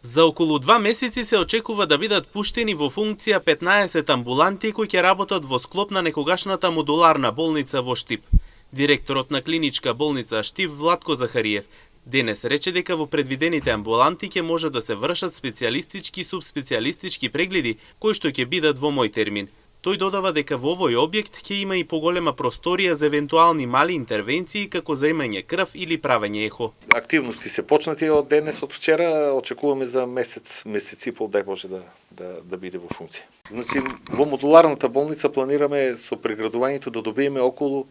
За околу 2 месеци се очекува да бидат пуштени во функција 15 амбуланти кои ќе работат во склоп на некогашната модуларна болница во Штип. Директорот на клиничка болница Штип Владко Захариев денес рече дека во предвидените амбуланти ќе може да се вршат специјалистички и субспецијалистички прегледи кои што ќе бидат во мој термин. Тој додава дека во овој објект ќе има и поголема просторија за евентуални мали интервенции како заемање крв или правење ехо. Активности се почнати од денес, од вчера, очекуваме за месец и пол, дај Боже да биде во функција. Значи, во модуларната болница планираме со преградувањето да добиеме околу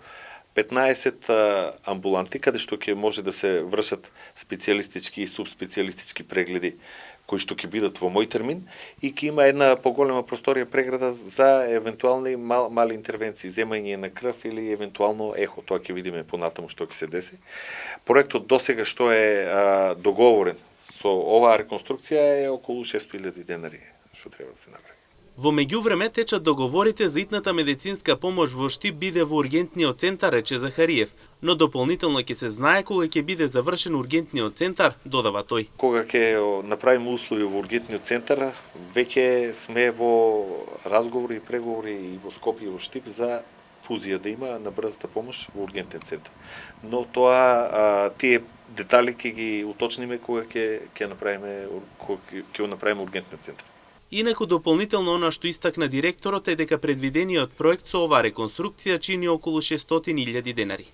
15 амбуланти, каде што ќе може да се вршат специјалистички и субспецијалистички прегледи кои што ќе бидат во мој термин и ќе има една поголема просторија преграда за евентуални мали интервенции, земање на крв или евентуално ехо. Тоа ќе видиме понатаму што ќе се деси. Проектот досега што е договорен со оваа реконструкција е околу 600.000 денари што треба да се направи. Во меѓувреме течат договорите за итната медицинска помош во Штип биде во ургентниот центар, рече Захариев, но дополнително ќе се знае кога ќе биде завршен ургентниот центар, додава тој. Кога ќе направиме услови во ургентниот центар, веќе сме во разговори и преговори и во Скопје и во Штип за фузија да има на брзата помош во ургентен центар. Но тоа тие детали ќе ги уточниме кога ќе направиме ургентниот центар. Инаку дополнително она што истакна директорот е дека предвидениот проект со оваа реконструкција чини околу 600.000 денари.